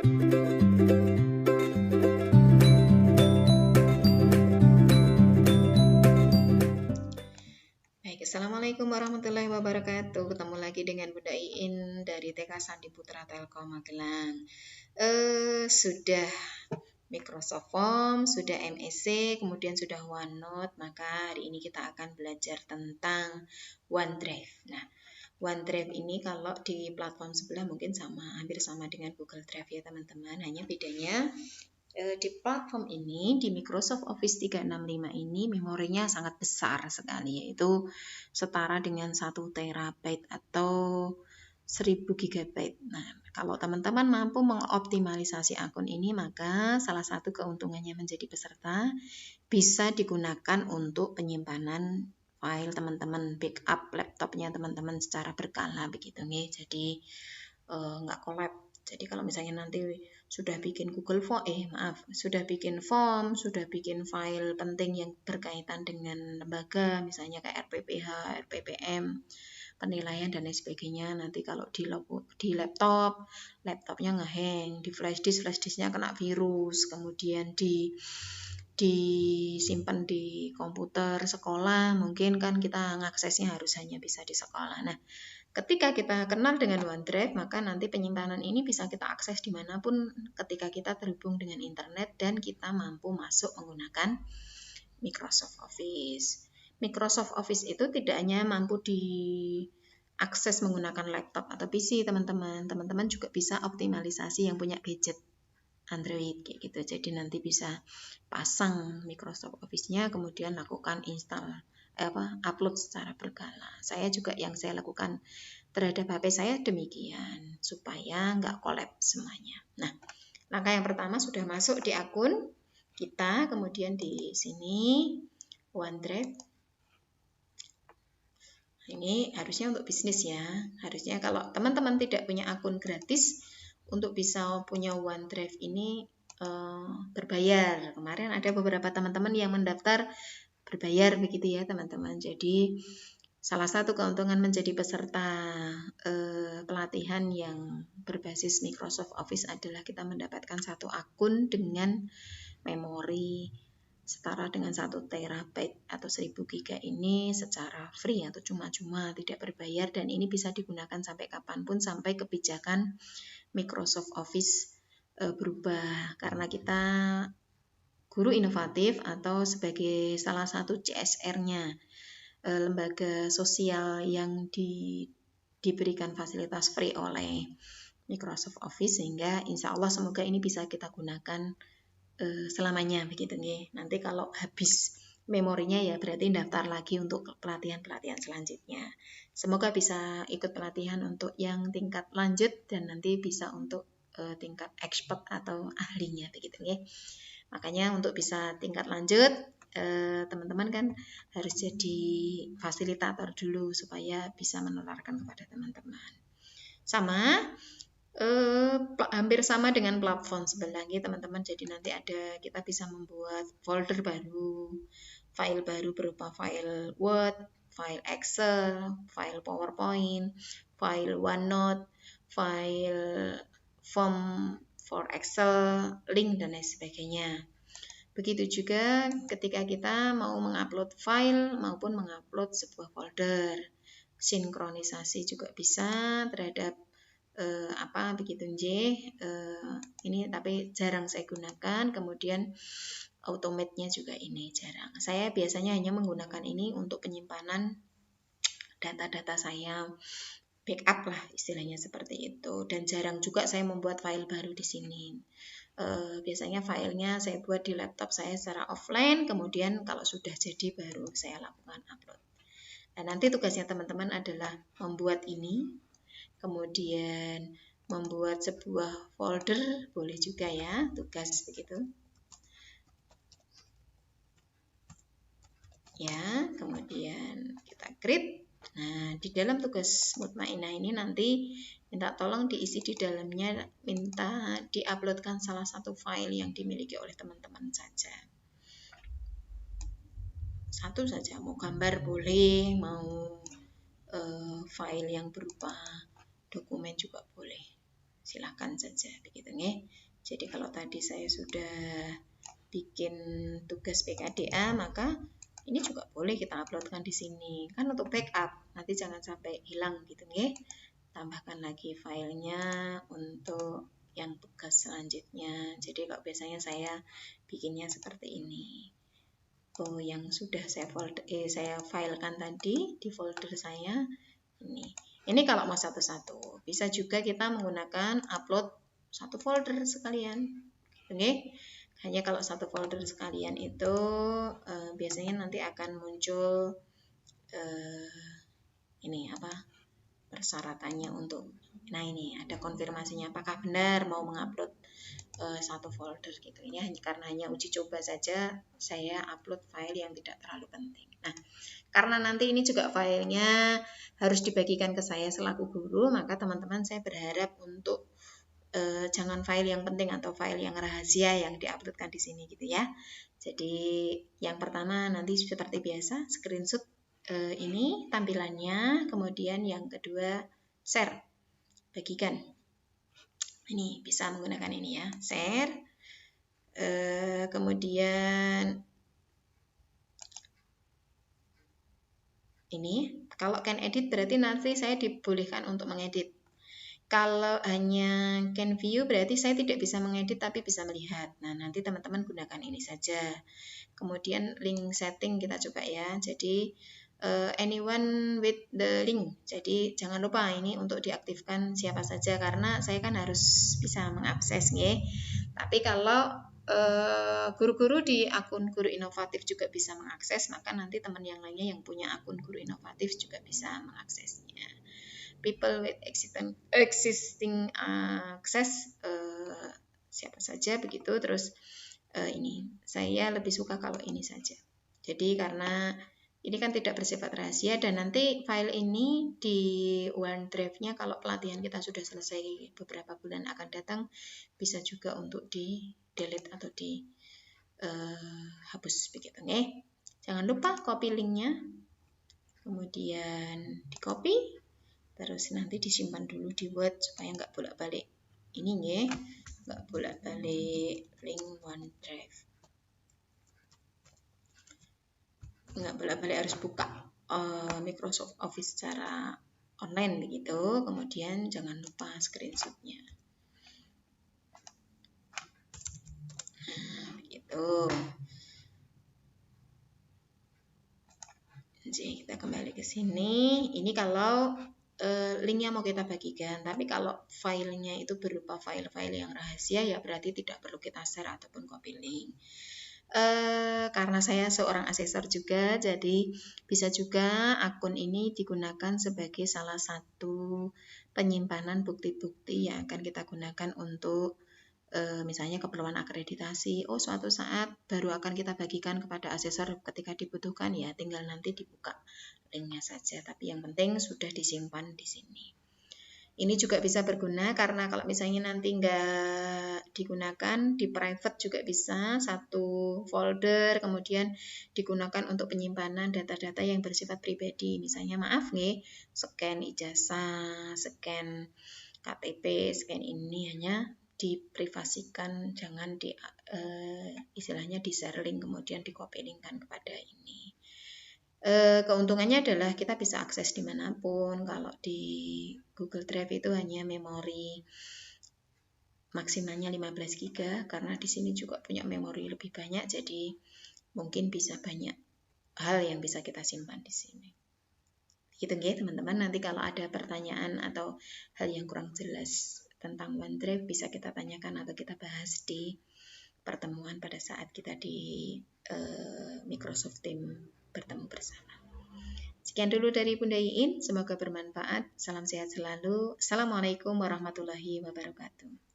Assalamualaikum warahmatullahi wabarakatuh. Ketemu lagi dengan Bunda Iin dari TK Sandi Putra Telkom Magelang. Sudah Microsoft Form, sudah MEC, kemudian sudah OneNote, maka hari ini kita akan belajar tentang OneDrive. Nah, OneDrive ini kalau di platform sebelah mungkin hampir sama dengan Google Drive ya teman-teman. Hanya bedanya di platform ini, di Microsoft Office 365 ini memorinya sangat besar sekali, yaitu setara dengan 1 terabyte atau 1000 GB. Nah, kalau teman-teman mampu mengoptimalisasi akun ini, maka salah satu keuntungannya menjadi peserta bisa digunakan untuk penyimpanan file teman-teman, backup laptopnya teman-teman secara berkala begitu nih. Jadi nggak collab. Jadi kalau misalnya nanti sudah bikin sudah bikin form, sudah bikin file penting yang berkaitan dengan lembaga, misalnya kayak RPPH, RPPM, penilaian dan lain sebagainya. Nanti kalau di laptopnya ngehang, di flash disknya kena virus, kemudian disimpan di komputer sekolah, mungkin kan kita ngaksesnya harus hanya bisa di sekolah. Nah, ketika kita kenal dengan OneDrive, maka nanti penyimpanan ini bisa kita akses dimanapun ketika kita terhubung dengan internet dan kita mampu masuk menggunakan Microsoft Office. Microsoft Office itu tidak hanya mampu diakses menggunakan laptop atau PC teman-teman. Teman-teman juga bisa optimalisasi yang punya gadget Android kayak gitu. Jadi nanti bisa pasang Microsoft Office-nya, kemudian lakukan upload secara berkala. Saya juga yang saya lakukan terhadap HP saya demikian supaya nggak collab semuanya. Nah, langkah yang pertama sudah masuk di akun kita, kemudian di sini OneDrive. Ini harusnya untuk bisnis ya. Harusnya kalau teman-teman tidak punya akun gratis, untuk bisa punya OneDrive ini berbayar. Kemarin ada beberapa teman-teman yang mendaftar berbayar begitu ya teman-teman. Jadi salah satu keuntungan menjadi peserta pelatihan yang berbasis Microsoft Office adalah kita mendapatkan satu akun dengan memori setara dengan 1 terabyte atau 1000 GB ini secara free atau cuma-cuma, tidak berbayar, dan ini bisa digunakan sampai kapanpun sampai kebijakan Microsoft Office berubah, karena kita guru inovatif atau sebagai salah satu CSR-nya lembaga sosial yang diberikan fasilitas free oleh Microsoft Office, sehingga insya Allah semoga ini bisa kita gunakan selamanya begitu nih. Nanti kalau habis memorinya ya berarti daftar lagi untuk pelatihan-pelatihan selanjutnya. Semoga bisa ikut pelatihan untuk yang tingkat lanjut dan nanti bisa untuk tingkat expert atau ahlinya begitu ya. Makanya untuk bisa tingkat lanjut teman-teman kan harus jadi fasilitator dulu supaya bisa menularkan kepada teman-teman. Hampir sama dengan platform sebelah ini teman-teman. Jadi nanti kita bisa membuat folder baru, file baru berupa file Word, file Excel, file PowerPoint, file OneNote, file form for Excel, link dan lain sebagainya. Begitu juga ketika kita mau mengupload file maupun mengupload sebuah folder. Sinkronisasi juga bisa terhadap begitu ini tapi jarang saya gunakan. Kemudian automate-nya juga ini jarang. Saya biasanya hanya menggunakan ini untuk penyimpanan data-data saya, backup lah istilahnya seperti itu, dan jarang juga saya membuat file baru di sini. Biasanya filenya saya buat di laptop saya secara offline, kemudian kalau sudah jadi baru saya lakukan upload. Dan nanti tugasnya teman-teman adalah membuat ini, kemudian membuat sebuah folder, boleh juga ya, tugas begitu. Ya, kemudian kita create. Nah, di dalam tugas Mutmainah ini nanti minta tolong diisi di dalamnya, minta diuploadkan salah satu file yang dimiliki oleh teman-teman saja. Satu saja, mau gambar boleh, mau file yang berupa dokumen juga boleh. silakan saja begitu nggih. Jadi kalau tadi saya sudah bikin tugas PKDA, maka ini juga boleh kita uploadkan di sini kan untuk backup, nanti jangan sampai hilang gitu nggih. Tambahkan lagi filenya untuk yang tugas selanjutnya. Jadi kalau biasanya saya bikinnya seperti ini. Yang sudah saya filekan tadi di folder saya ini. Ini kalau mau satu-satu. Bisa juga kita menggunakan upload satu folder sekalian. Oke. Hanya kalau satu folder sekalian itu biasanya nanti akan muncul ini apa persyaratannya untuk, nah ini ada konfirmasinya apakah benar mau mengupload satu folder gitu. Ini karena hanya uji coba saja saya upload file yang tidak terlalu penting. Nah, karena nanti ini juga filenya harus dibagikan ke saya selaku guru, maka teman-teman saya berharap untuk jangan file yang penting atau file yang rahasia yang diuploadkan di sini gitu ya. Jadi yang pertama nanti seperti biasa screenshot ini tampilannya, kemudian yang kedua share, bagikan. Ini bisa menggunakan ini ya, share. Kemudian ini kalau can edit berarti nanti saya dibolehkan untuk mengedit. Kalau hanya can view berarti saya tidak bisa mengedit tapi bisa melihat. Nah, nanti teman-teman gunakan ini saja. Kemudian link setting kita coba ya. Jadi anyone with the link. Jadi jangan lupa ini untuk diaktifkan siapa saja karena saya kan harus bisa mengakses nggih. Tapi kalau guru-guru di akun Guru Inovatif juga bisa mengakses, maka nanti teman yang lainnya yang punya akun Guru Inovatif juga bisa mengaksesnya. People with existing access siapa saja begitu. Terus ini saya lebih suka kalau ini saja. Jadi karena ini kan tidak bersifat rahasia dan nanti file ini di OneDrive-nya kalau pelatihan kita sudah selesai beberapa bulan akan datang bisa juga untuk di delete atau di hapus begitu nih. Jangan lupa copy linknya, kemudian di copy. Terus nanti disimpan dulu di Word supaya nggak bolak-balik ini nih, nggak bolak-balik link OneDrive, nggak bolak-balik harus buka Microsoft Office secara online begitu. Kemudian jangan lupa screenshotnya. Nah, begitu. Jadi kita kembali ke sini. Ini kalau linknya mau kita bagikan, tapi kalau filenya itu berupa file-file yang rahasia ya berarti tidak perlu kita share ataupun copy link. Karena saya seorang asesor juga, jadi bisa juga akun ini digunakan sebagai salah satu penyimpanan bukti-bukti yang akan kita gunakan untuk misalnya keperluan akreditasi. Suatu saat baru akan kita bagikan kepada asesor ketika dibutuhkan ya, tinggal nanti dibuka linknya saja. Tapi yang penting sudah disimpan di sini. Ini juga bisa berguna karena kalau misalnya nanti nggak digunakan di private juga bisa satu folder, kemudian digunakan untuk penyimpanan data-data yang bersifat pribadi. Misalnya maaf nih, scan ijazah, scan KTP, scan ini hanya diprivasikan, jangan di istilahnya di share link kemudian di copy linkkan kepada ini. Keuntungannya adalah kita bisa akses dimanapun. Kalau di Google Drive itu hanya memori maksimalnya 15 GB karena di sini juga punya memori lebih banyak, jadi mungkin bisa banyak hal yang bisa kita simpan di sini. Gitu nggih teman-teman. Nanti kalau ada pertanyaan atau hal yang kurang jelas tentang OneDrive bisa kita tanyakan atau kita bahas di pertemuan pada saat kita di Microsoft Teams bertemu bersama. Sekian dulu dari Bunda Iin, semoga bermanfaat. Salam sehat selalu. Assalamualaikum warahmatullahi wabarakatuh.